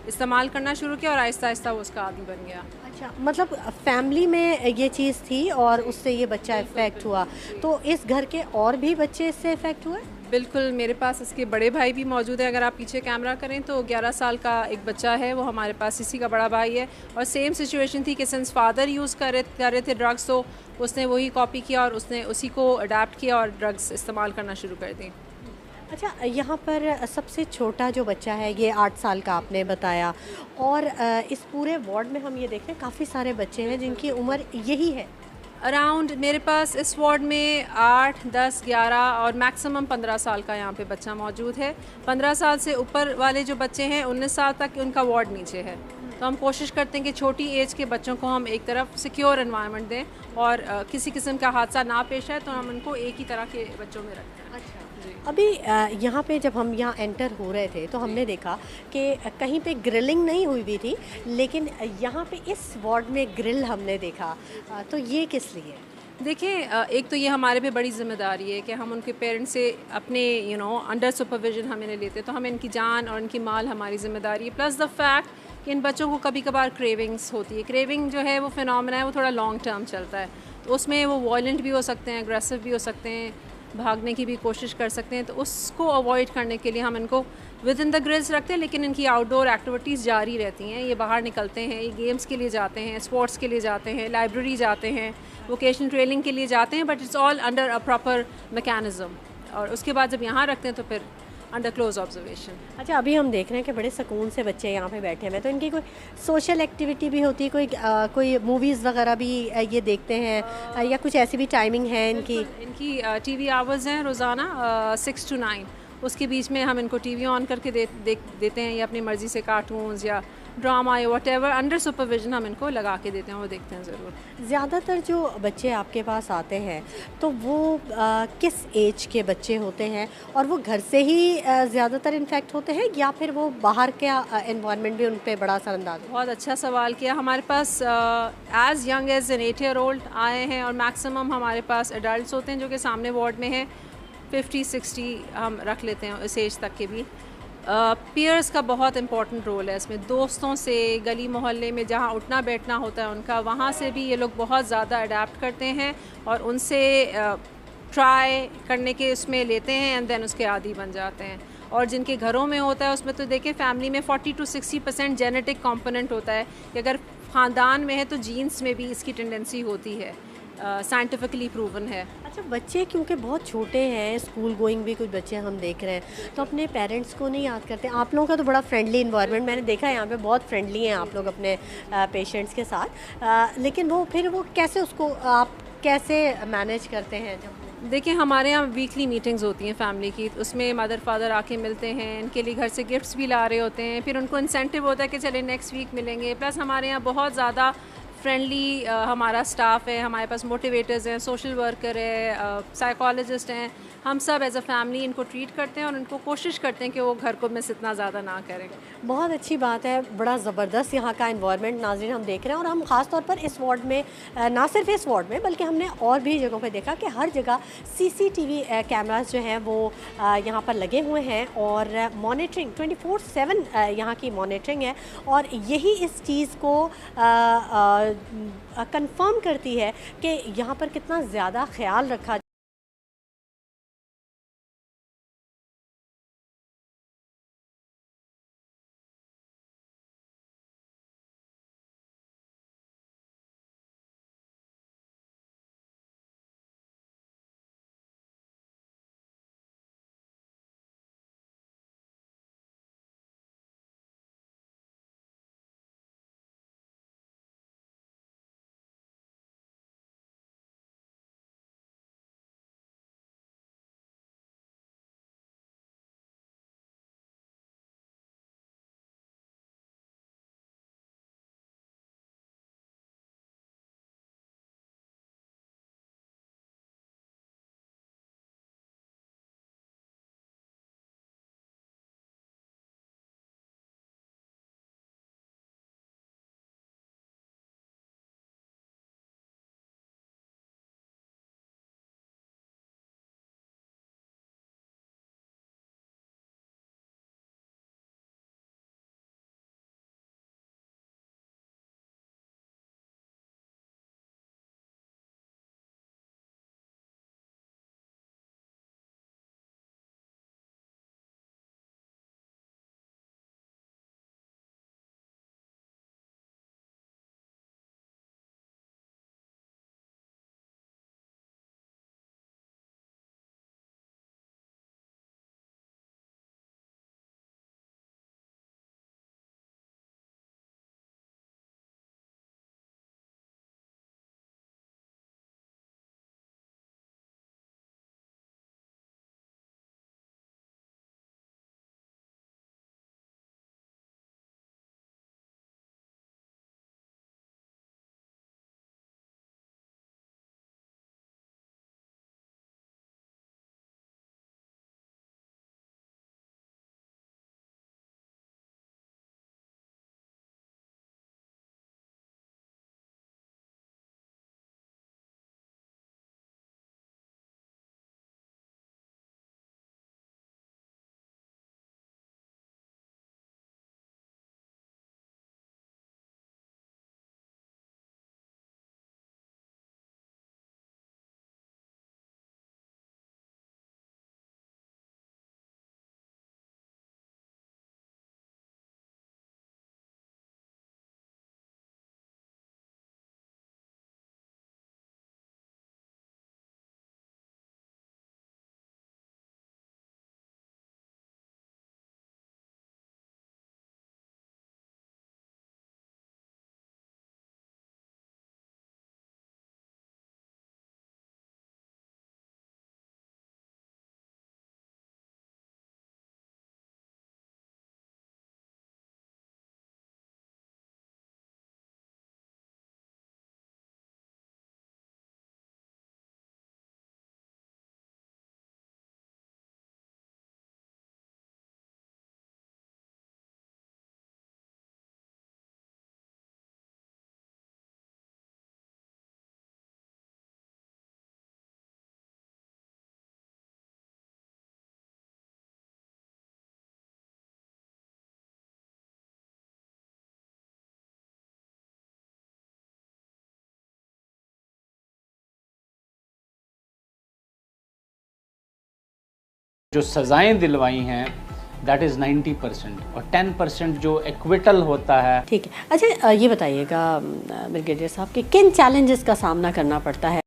इस्तेमाल करना शुरू किया और आहिस्ता आहिस्ता वो उसका आदी बन गया। अच्छा, मतलब फैमिली में ये चीज़ थी और उससे ये बच्चा इफ़ेक्ट हुआ, तो इस घर के और भी बच्चे इससे इफ़ेक्ट हुए? बिल्कुल, मेरे पास इसके बड़े भाई भी मौजूद हैं। अगर आप पीछे कैमरा करें तो 11 साल का एक बच्चा है, वो हमारे पास इसी का बड़ा भाई है। और सेम सिचुएशन थी कि सिंस फादर यूज़ कर रहे थे ड्रग्स, तो उसने वही कॉपी किया और उसने उसी को अडाप्ट किया और ड्रग्स इस्तेमाल करना शुरू कर दी। अच्छा, यहाँ पर सबसे छोटा जो बच्चा है ये 8 साल का आपने बताया, और इस पूरे वार्ड में हम ये देख रहे हैं काफ़ी सारे बच्चे हैं जिनकी उम्र यही है। अराउंड मेरे पास इस वार्ड में 8, 10, 11 और मैक्सिमम 15 साल का यहाँ पे बच्चा मौजूद है। 15 साल से ऊपर वाले जो बच्चे हैं 19 साल तक उनका वार्ड नीचे है। तो हम कोशिश करते हैं कि छोटी एज के बच्चों को हम एक तरफ सिक्योर एनवायरनमेंट दें और किसी किस्म का हादसा ना पेश आए तो हम उनको एक ही तरह के बच्चों में रखते हैं। अच्छा, अभी यहाँ पे जब हम यहाँ एंटर हो रहे थे तो हमने देखा कि कहीं पे ग्रिलिंग नहीं हुई भी थी, लेकिन यहाँ पे इस वार्ड में ग्रिल हमने देखा, तो ये किस लिए? देखिए, एक तो ये हमारे पे बड़ी ज़िम्मेदारी है कि हम उनके पेरेंट्स से अपने अंडर सुपरविजन हम इन्हें लेते हैं, तो हमें इनकी जान और इनकी माल हमारी ज़िम्मेदारी है। प्लस द फैक्ट कि इन बच्चों को कभी कभार क्रेविंग्स होती है। क्रेविंग जो है वो फिनोमेना है, वो थोड़ा लॉन्ग टर्म चलता है, तो उसमें वो वायलेंट भी हो सकते हैं, अग्रेसिव भी हो सकते हैं, भागने की भी कोशिश कर सकते हैं। तो उसको अवॉइड करने के लिए हम इनको विद इन द ग्रिल्स रखते हैं, लेकिन इनकी आउटडोर एक्टिविटीज़ जारी रहती हैं। ये बाहर निकलते हैं, ये गेम्स के लिए जाते हैं, स्पोर्ट्स के लिए जाते हैं, लाइब्रेरी जाते हैं, वोकेशनल ट्रेनिंग के लिए जाते हैं, but it's all under a proper mechanism. और उसके बाद जब यहाँ रखते हैं तो फिर अंडर क्लोज ऑब्जर्वेशन। अच्छा, अभी हम देख रहे हैं कि बड़े सुकून से बच्चे यहाँ पे बैठे हैं, तो इनकी कोई सोशल एक्टिविटी भी होती है? कोई मूवीज़ वगैरह भी ये देखते हैं, या कुछ ऐसी भी टाइमिंग है इनकी? इनकी टीवी आवर्स हैं रोज़ाना 6 to 9। उसके बीच में हम इनको टीवी ऑन करके देते हैं, या अपनी मर्ज़ी से कार्टून्स या ड्रामा या वटेवर अंडर सुपरविजन हम इनको लगा के देते हैं, वो देखते हैं ज़रूर। ज़्यादातर जो बच्चे आपके पास आते हैं तो वो किस एज के बच्चे होते हैं, और वो घर से ही ज़्यादातर इन्फेक्ट होते हैं, या फिर वो बाहर का एनवायरनमेंट भी उन पर बड़ा असरअंदाज है? बहुत अच्छा सवाल किया। हमारे पास as young as an 8 year old आए हैं, और मैक्सिमम हमारे पास एडल्ट होते हैं जो कि सामने वार्ड में हैं। 50-60 हम रख लेते हैं इस एज तक के भी। पीयर्स का बहुत इम्पॉर्टेंट रोल है इसमें। दोस्तों से, गली मोहल्ले में जहाँ उठना बैठना होता है उनका, वहाँ से भी ये लोग बहुत ज़्यादा अडेप्ट करते हैं और उनसे ट्राई करने के उसमें लेते हैं, एंड देन उसके आदी बन जाते हैं। और जिनके घरों में होता है उसमें तो देखिए फैमिली में 40 to 60% जेनेटिक कंपोनेंट होता है कि अगर ख़ानदान में है तो जीन्स में भी इसकी टेंडेंसी होती है, साइंटिफिकली प्रूवन है। अच्छा, बच्चे क्योंकि बहुत छोटे हैं, स्कूल गोइंग भी कुछ बच्चे हम देख रहे हैं, तो अपने पेरेंट्स को नहीं याद करते। आप लोगों का तो बड़ा फ्रेंडली इन्वायरमेंट मैंने देखा है, यहाँ पे बहुत फ्रेंडली हैं आप लोग अपने पेशेंट्स के साथ, लेकिन वो फिर वो कैसे, उसको आप कैसे मैनेज करते हैं? जब देखिए, हमारे यहाँ वीकली मीटिंग्स होती हैं फैमिली की, उसमें मदर फादर आके मिलते हैं, इनके लिए घर से गिफ्ट्स भी ला रहे होते हैं, फिर उनको इंसेंटिव होता है कि चले नेक्स्ट वीक मिलेंगे। प्लस हमारे यहाँ बहुत ज़्यादा फ्रेंडली हमारा स्टाफ है, हमारे पास मोटिवेटर्स हैं, सोशल वर्कर है, साइकोलॉजिस्ट हैं। हम सब एज अ फैमिली इनको ट्रीट करते हैं और इनको कोशिश करते हैं कि वो घर को मिस इतना ज़्यादा ना करें। बहुत अच्छी बात है, बड़ा ज़बरदस्त यहाँ का एनवायरनमेंट नाज़रीन हम देख रहे हैं। और हम ख़ास तौर पर इस वार्ड में, ना सिर्फ इस वार्ड में बल्कि हमने और भी जगहों पे देखा कि हर जगह CCTV कैमरास जो हैं वो यहाँ पर लगे हुए हैं, और मॉनिटरिंग 24/7 यहाँ की मॉनिटरिंग है, और यही इस चीज़ को कंफर्म करती है कि यहाँ पर कितना ज़्यादा ख्याल रखा जो सज़ाएँ दिलवाई हैं दैट इज़ 90% और 10% जो एक्विटल होता है। ठीक है, अच्छा ये बताइएगा ब्रिगेडियर साहब कि किन चैलेंजेस का सामना करना पड़ता है?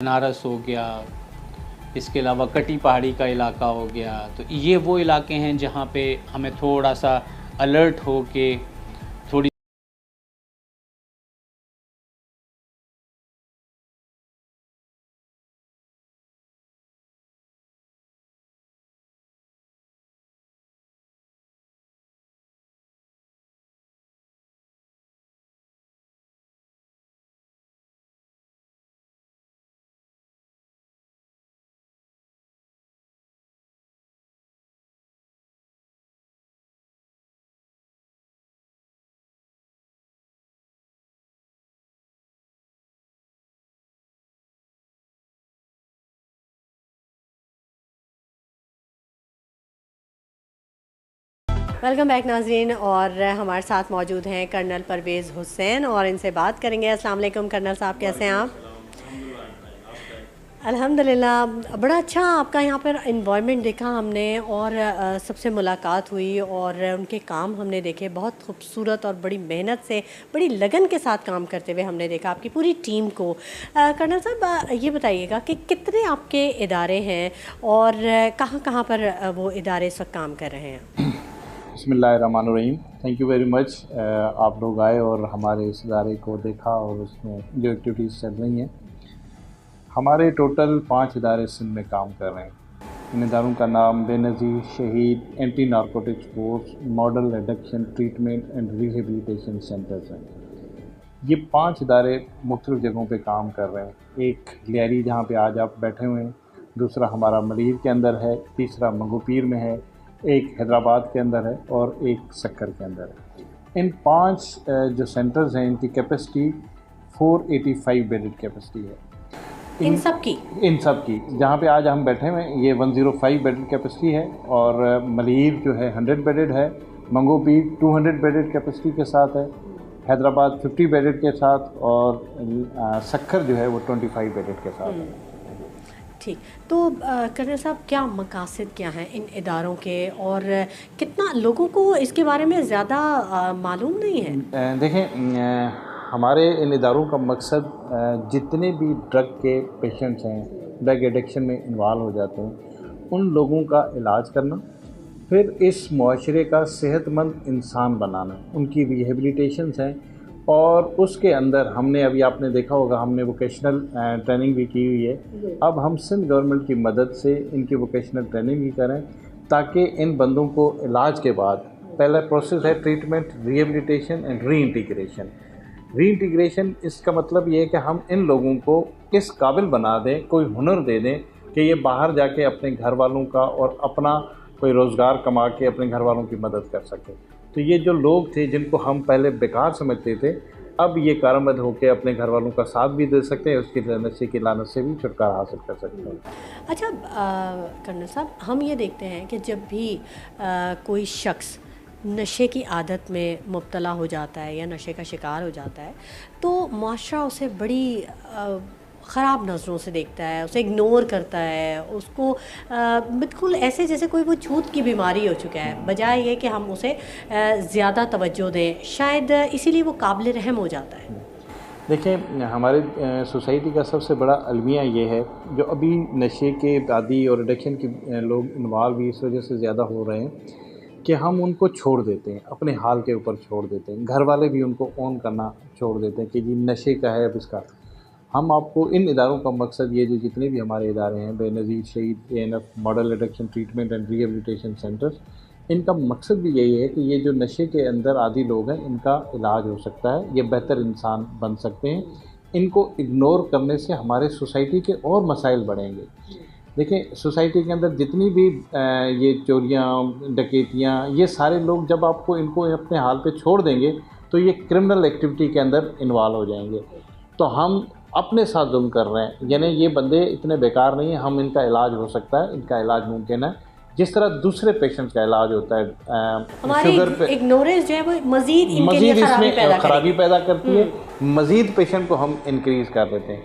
बनारस हो गया, इसके अलावा कटी पहाड़ी का इलाका हो गया, तो ये वो इलाके हैं जहाँ पे हमें थोड़ा सा अलर्ट हो के थोड़ी वेलकम बैक नाजरीन, और हमारे साथ मौजूद हैं कर्नल परवेज़ हुसैन और इनसे बात करेंगे। अस्सलाम वालेकुम कर्नल साहब, कैसे हैं आप? अल्हम्दुलिल्लाह, बड़ा अच्छा आपका यहाँ पर इन्वायरमेंट देखा हमने, और सबसे मुलाकात हुई और उनके काम हमने देखे, बहुत खूबसूरत और बड़ी मेहनत से, बड़ी लगन के साथ काम करते हुए हमने देखा आपकी पूरी टीम को। कर्नल साहब ये बताइएगा कि कितने आपके इदारे हैं और कहाँ कहाँ पर वो इदारे इस वक्त काम कर रहे हैं? बिस्मिल्लाहिर्रहमानिर्रहीम। Thank you very much. आप लोग आए और हमारे इस इदारे को देखा और उसमें जो एक्टिविटीज़ चल रही हैं। हमारे टोटल 5 इदारे सिंध में काम कर रहे हैं। इन इदारों का नाम बेनज़ीर शहीद anti narcotics force model reduction treatment and rehabilitation centres हैं। ये 5 इदारे मुख्तलिफ़ जगहों पे काम कर रहे हैं। एक लियारी जहाँ पे आज आप बैठे हुए हैं, दूसरा हमारा मलीर के अंदर है, तीसरा मंगोपीर में है, एक हैदराबाद के अंदर है और एक सक्कर के अंदर है। इन 5 जो सेंटर्स हैं इनकी कैपेसिटी 485 बेडेड कैपेसिटी है। इन सब की जहाँ पे आज हम बैठे हुए हैं ये 105 बेडेड कैपेसिटी है, और मलीर जो है 100 बेडेड है, मंगोपीर 200 बेडेड कैपेसिटी के साथ है, हैदराबाद 50 बेडेड के साथ, और सक्कर जो है वो 25 बेडेड के साथ है। ठीक, तो कर्नल साहब क्या मकासद क्या हैं इन इदारों के, और कितना लोगों को इसके बारे में ज़्यादा मालूम नहीं है? देखें, हमारे इन इदारों का मकसद जितने भी ड्रग के पेशेंट्स हैं, ड्रग एडिक्शन में इन्वॉल्व हो जाते हैं, उन लोगों का इलाज करना, फिर इस मुआशरे का सेहतमंद इंसान बनाना, उनकी रिहेबिलिटेशंस हैं। और उसके अंदर हमने अभी आपने देखा होगा हमने वोकेशनल ट्रेनिंग भी की हुई है। अब हम सिंध गवर्नमेंट की मदद से इनकी वोकेशनल ट्रेनिंग भी करें ताकि इन बंदों को इलाज के बाद, पहला प्रोसेस है treatment, rehabilitation and re integration. Reintegration इसका मतलब ये है कि हम इन लोगों को इस काबिल बना दें, कोई हुनर दे दें कि ये बाहर जाके अपने घर वालों का और अपना कोई रोज़गार कमा के अपने घर वालों की मदद कर सके। तो ये जो लोग थे जिनको हम पहले बेकार समझते थे, अब ये कारआमद होकर अपने घर वालों का साथ भी दे सकते हैं, उसकी नशे की लानत से भी छुटकारा हासिल कर सकते हैं। अच्छा कर्नल साहब, हम ये देखते हैं कि जब भी कोई शख्स नशे की आदत में मुब्तला हो जाता है या नशे का शिकार हो जाता है, तो माशरा उसे बड़ी ख़राब नज़रों से देखता है, उसे इग्नोर करता है, उसको बिल्कुल ऐसे जैसे कोई वो छूत की बीमारी हो चुका है, बजाय ये कि हम उसे ज़्यादा तवज्जो दें, शायद इसीलिए वो काबिल रहम हो जाता है। देखिए, हमारे सोसाइटी का सबसे बड़ा अलमिया ये है, जो अभी नशे के आदी और एडिक्शन के लोग इन्वॉल्व भी इस वजह से ज़्यादा हो रहे हैं कि हम उनको छोड़ देते हैं, अपने हाल के ऊपर छोड़ देते हैं, घर वाले भी उनको ऑन करना छोड़ देते हैं कि जी नशे का है अब इसका। हम आपको इन इदारों का मकसद ये जो जितने भी हमारे इदारे हैं, बेनज़ीर शहीद, ANF, model addiction treatment and rehabilitation centres, इनका मकसद भी यही है कि ये जो नशे के अंदर आदी लोग हैं इनका इलाज हो सकता है, ये बेहतर इंसान बन सकते हैं। इनको इग्नोर करने से हमारे सोसाइटी के और मसाइल बढ़ेंगे। देखिए, सोसाइटी के अंदर जितनी भी ये चोरियाँ, डकैतियाँ, ये सारे लोग जब आपको इनको अपने हाल पे छोड़ देंगे तो ये क्रिमिनल एक्टिविटी के अंदर इन्वॉल्व हो जाएंगे। तो हम अपने साथ जुल्म कर रहे हैं, यानी ये बंदे इतने बेकार नहीं हैं, हम इनका इलाज हो सकता है, इनका इलाज मुमकिन है, जिस तरह दूसरे पेशेंट्स का इलाज होता है। शुगर पे इग्नोरेंस जो है वो मज़ीद इसमें खराबी पैदा करती है, मज़ीद पेशेंट को हम इंक्रीज़ कर देते हैं।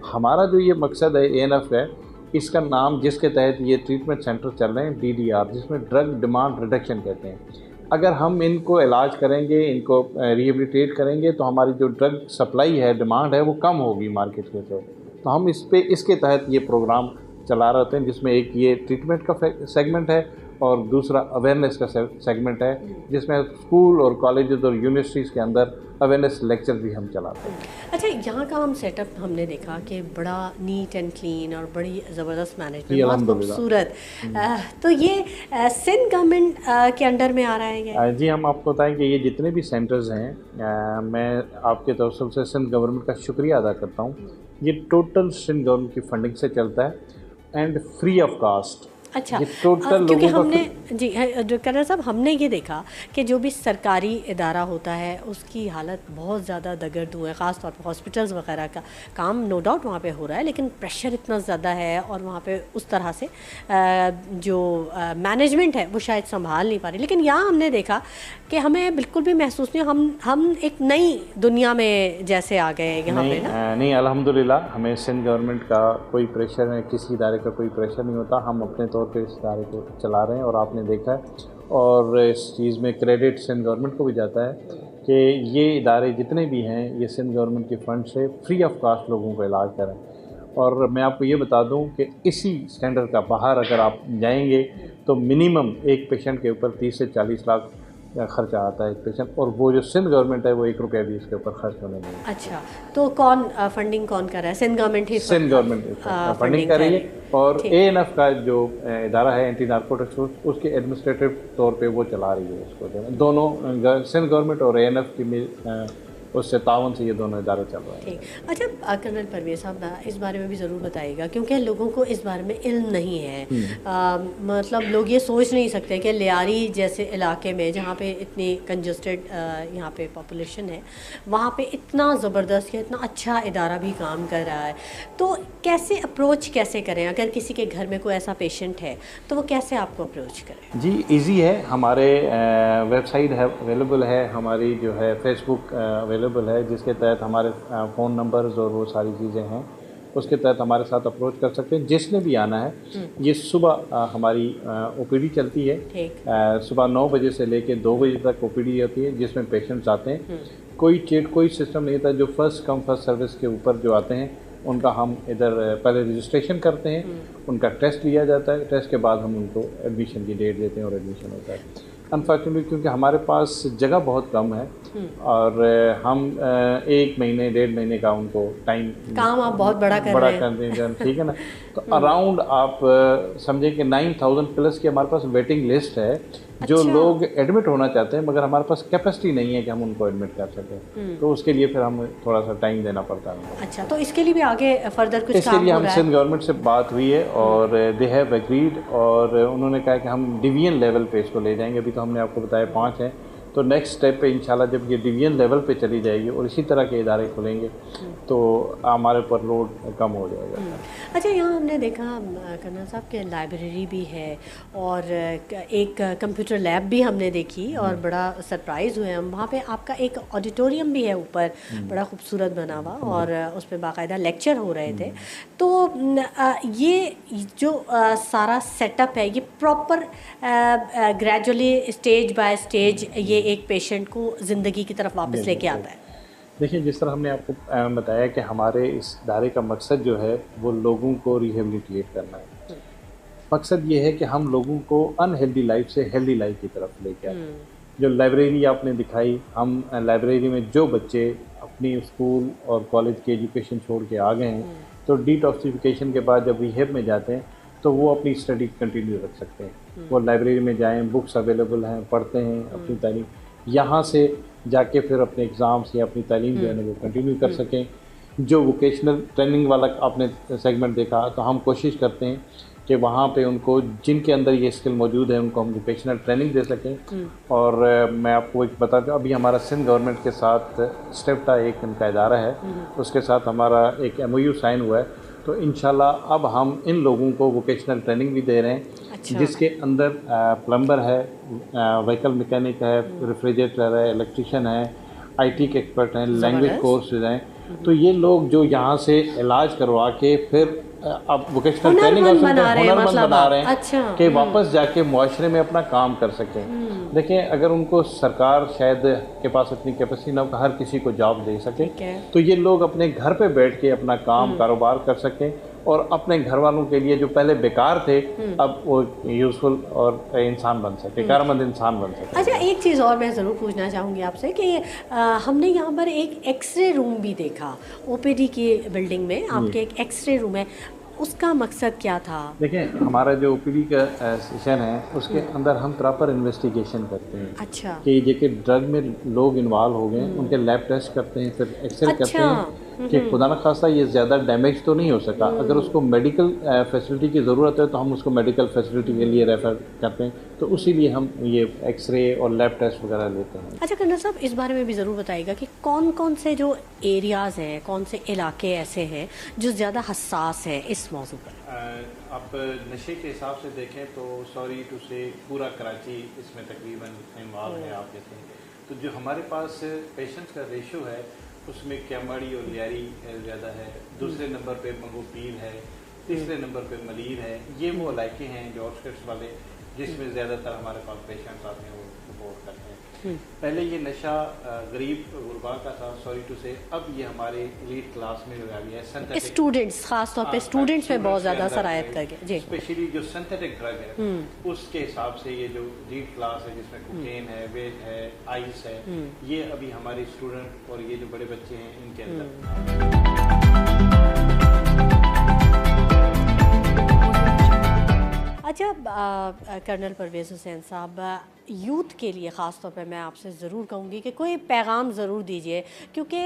हमारा जो ये मकसद है ANF है, इसका नाम जिसके तहत ये ट्रीटमेंट सेंटर चल रहे हैं DDR, जिसमें ड्रग डिमांड रिडक्शन कहते हैं। अगर हम इनको इलाज करेंगे, इनको रिहेबिलिटेट करेंगे, तो हमारी जो ड्रग सप्लाई है, डिमांड है, वो कम होगी मार्केट के से। तो हम इसके तहत ये प्रोग्राम चला रहे होते हैं, जिसमें एक ये ट्रीटमेंट का सेगमेंट है और दूसरा अवेयरनेस का सेगमेंट है, जिसमें स्कूल और कॉलेजेस और यूनिवर्सिटीज़ के अंदर अवेयरनेस लेक्चर भी हम चलाते हैं। अच्छा, यहाँ का हम सेटअप हमने देखा कि बड़ा नीट एंड क्लीन और बड़ी ज़बरदस्त मैनेजमेंट, बहुत खूबसूरत। तो ये सिंध गवर्नमेंट के अंडर में आ रहा है? जी, हम आपको बताएं कि ये जितने भी सेंटर्स हैं, मैं आपके तरफ से सिंध गवर्नमेंट का शुक्रिया अदा करता हूँ। ये टोटल सिंध गवर्नमेंट की फंडिंग से चलता है एंड फ्री ऑफ कास्ट। अच्छा, क्योंकि हमने जी कर्नल साहब, हमने ये देखा कि जो भी सरकारी इदारा होता है उसकी हालत बहुत ज़्यादा दगर्द हुआ है, ख़ास तौर पर हॉस्पिटल्स वगैरह का काम नो डाउट वहाँ पे हो रहा है, लेकिन प्रेशर इतना ज़्यादा है और वहाँ पे उस तरह से जो मैनेजमेंट है वो शायद संभाल नहीं पा रही। लेकिन यहाँ हमने देखा कि हमें बिल्कुल भी महसूस नहीं, हम एक नई दुनिया में जैसे आ गए यहाँ पे ना। नहीं, अल्हम्दुलिल्लाह हमें सिंध गवर्नमेंट का कोई प्रेशर है, किसी इदारे का कोई प्रेशर नहीं होता। हम अपने तौर पे इस इदारे को चला रहे हैं और आपने देखा है, और इस चीज़ में क्रेडिट सिंध गवर्नमेंट को भी जाता है कि ये इदारे जितने भी हैं ये सिंध गवर्नमेंट के फंड से फ्री ऑफ कास्ट लोगों को इलाज करें। और मैं आपको ये बता दूं कि इसी स्टैंडर्ड का बाहर अगर आप जाएंगे तो मिनिमम एक पेशेंट के ऊपर 30 से 40 लाख खर्चा आता है एक पेशेंट, और वो जो सिंध गवर्नमेंट है वो 1 रुपया भी इसके ऊपर खर्च होने नहीं। अच्छा, तो कौन फंडिंग कौन कर रहा है? सिंध गवर्नमेंट ही फंडिंग कर रही है, और ANF का जो इदारा है एंटी नार्कोटिक्स, उसके एडमिनिस्ट्रेटिव तौर पे वो चला रही है इसको। दोनों सिंध गवर्नमेंट और ANF की उससे तावन से ये दोनों इदारे चल रहे हैं। ठीक। अच्छा कर्नल परवेज़ साहब, इस बारे में भी ज़रूर बताइएगा, क्योंकि लोगों को इस बारे में इल्म नहीं है। मतलब लोग ये सोच नहीं सकते कि लियारी जैसे इलाके में जहाँ पे इतनी कंजस्टेड यहाँ पे पॉपुलेशन है, वहाँ पे इतना ज़बरदस्त या इतना अच्छा इदारा भी काम कर रहा है। तो कैसे अप्रोच कैसे करें? अगर किसी के घर में कोई ऐसा पेशेंट है तो वो कैसे आपको अप्रोच करें? जी, ईजी है। हमारे वेबसाइट है अवेलेबल है, हमारी जो है फेसबुक अवेलेबल है, जिसके तहत हमारे फ़ोन नंबर्स और वो सारी चीज़ें हैं, उसके तहत हमारे साथ अप्रोच कर सकते हैं। जिसने भी आना है, ये सुबह हमारी OPD चलती है, सुबह 9 बजे से लेके 2 बजे तक OPD होती है, जिसमें पेशेंट्स आते हैं। कोई सिस्टम नहीं था, जो फर्स्ट कम फर्स्ट सर्विस के ऊपर जो आते हैं उनका हम इधर पहले रजिस्ट्रेशन करते हैं, उनका टेस्ट लिया जाता है, टेस्ट के बाद हम उनको एडमिशन की डेट देते हैं और एडमिशन होता है। अनफॉर्चुनेटली क्योंकि हमारे पास जगह बहुत कम है और हम 1 महीने 1.5 महीने का उनको काम आप बहुत बड़ा कर दें, ठीक है ना। तो अराउंड आप समझें कि 9000 प्लस की हमारे पास वेटिंग लिस्ट है, जो अच्छा। लोग एडमिट होना चाहते हैं मगर हमारे पास कैपेसिटी नहीं है कि हम उनको एडमिट कर सकें, तो उसके लिए फिर हमें थोड़ा सा टाइम देना पड़ता है। अच्छा, तो इसके लिए भी आगे फर्दर कुछ इसके काम लिए हो हम रहा सिंध है? गवर्नमेंट से बात हुई है और दे हैव एग्रीड, और उन्होंने कहा कि हम डिवीजन लेवल पे इसको ले जाएंगे। अभी तो हमने आपको बताया 5 हैं, तो नेक्स्ट स्टेप पे इंशाल्लाह जब ये डिवीजन लेवल पे चली जाएगी और इसी तरह के इदारे खुलेंगे तो हमारे ऊपर लोड कम हो जाएगा। अच्छा, यहाँ हमने देखा कर्नल साहब के लाइब्रेरी भी है और एक कंप्यूटर लैब भी हमने देखी और बड़ा सरप्राइज़ हुए हम। वहाँ पे आपका एक ऑडिटोरियम भी है ऊपर, बड़ा खूबसूरत बना हुआ, और उस पर बाकायदा लेक्चर हो रहे थे। तो ये जो सारा सेटअप है, ये proper gradually stage by stage ये एक पेशेंट को ज़िंदगी की तरफ वापस लेके आता है। देखिए, जिस तरह हमने आपको बताया कि हमारे इस इदारे का मकसद जो है वो लोगों को रिहेबिलिटेट करना है। मकसद ये है कि हम लोगों को अनहेल्दी लाइफ से हेल्दी लाइफ की तरफ लेके आए। जो लाइब्रेरी आपने दिखाई, हम लाइब्रेरी में जो बच्चे अपनी स्कूल और कॉलेज की एजुकेशन छोड़ के आ गए हैं, तो डिटॉक्सिफिकेशन के बाद जब रिहेब में जाते हैं तो वो अपनी स्टडी कंटिन्यू रख सकते हैं। वो लाइब्रेरी में जाएं, बुक्स अवेलेबल हैं, पढ़ते हैं, अपनी तालीम यहाँ से जाके फिर अपने एग्ज़ाम्स या अपनी तालीम जो है वो कंटिन्यू कर सकें। जो वोकेशनल ट्रेनिंग वाला आपने सेगमेंट देखा, तो हम कोशिश करते हैं कि वहाँ पे उनको जिनके अंदर ये स्किल मौजूद है उनको हम वोकेशनल ट्रेनिंग दे सकें। और मैं आपको एक बता दूँ, अभी हमारा सिंध गवर्नमेंट के साथ स्टेप्टा एक इनका इदारा है, उसके साथ हमारा एक MOU साइन हुआ है। तो इंशाल्लाह अब हम इन लोगों को वोकेशनल ट्रेनिंग भी दे रहे हैं। अच्छा। जिसके अंदर प्लम्बर है, व्हीकल मैकेनिक है, रेफ्रिजरेटर है, इलेक्ट्रिशियन है, IT के एक्सपर्ट हैं, लैंग्वेज कोर्सेज हैं। तो ये लोग जो यहाँ से इलाज करवा के फिर अब वोकेशनल ट्रेनिंग हुनरमंद बना रहे हैं, अच्छा। कि वापस जाके मुआशरे में अपना काम कर सकें। देखें, अगर उनको सरकार शायद के पास इतनी कैपेसिटी ना हो कि हर किसी को जॉब दे सके, तो ये लोग अपने घर पे बैठ के अपना काम कारोबार कर सकें और अपने घर वालों के लिए जो पहले बेकार थे अब वो यूज़फुल और इंसान बन सके, कारमंद इंसान बन सके। अच्छा, एक चीज़ और मैं ज़रूर पूछना चाहूँगी आपसे कि हमने यहाँ पर एक एक्सरे रूम भी देखा, OPD की बिल्डिंग में आपके एक एक्सरे रूम है, उसका मकसद क्या था? देखें, हमारा जो OPD का सेशन है उसके अंदर हम प्रॉपर इन्वेस्टिगेशन करते हैं। अच्छा। कि जो ड्रग में लोग इन्वॉल्व हो गए उनके लैब टेस्ट करते हैं, फिर एक्सरे करते हैं कि खुदा न खास्ता ये ज़्यादा डैमेज तो नहीं हो सका। अगर उसको मेडिकल फैसिलिटी की ज़रूरत है तो हम उसको मेडिकल फैसिलिटी के लिए रेफ़र करते हैं, तो उसी लिए हम ये एक्सरे और लैब टेस्ट वगैरह लेते हैं। अच्छा कर्नल साहब, इस बारे में भी ज़रूर बताइएगा कि कौन कौन से जो एरियाज़ हैं, कौन से इलाके ऐसे हैं जो ज़्यादा हसास हैं इस मौजू पर? आप नशे के हिसाब से देखें तो सॉरी टू से पूरा कराची इसमें तकरीबन इन्वॉल्व है। आप कहते हैं तो जो हमारे पास पेशेंट्स का रेशो है उसमें कैमाड़ी और लियारी ज़्यादा है, दूसरे नंबर पे मंगोपीर है, तीसरे नंबर पे मलीर है। ये वो इलाके हैं जो आउटस्कर्ट्स वाले जिसमें ज़्यादातर हमारे पास पेशेंट्स आते हैं वो रिपोर्ट करते हैं। पहले ये नशा गरीब गुरबा का था, सॉरी टू से, अब ये हमारे एलीट क्लास में आ गया है। स्टूडेंट्स, खास तौर पे स्टूडेंट्स में बहुत ज़्यादा सरायत करके जी, स्पेशली जो सिंथेटिक ड्रग है उसके हिसाब से ये जो एलीट क्लास है जिसमें कोकेन है, वेट है, आइस है, ये अभी हमारे स्टूडेंट और ये जो बड़े बच्चे हैं इनके अंदर। अच्छा कर्नल परवेज़ हुसैन साहब, यूथ के लिए ख़ास तौर पे मैं आपसे ज़रूर कहूँगी कि कोई पैगाम ज़रूर दीजिए, क्योंकि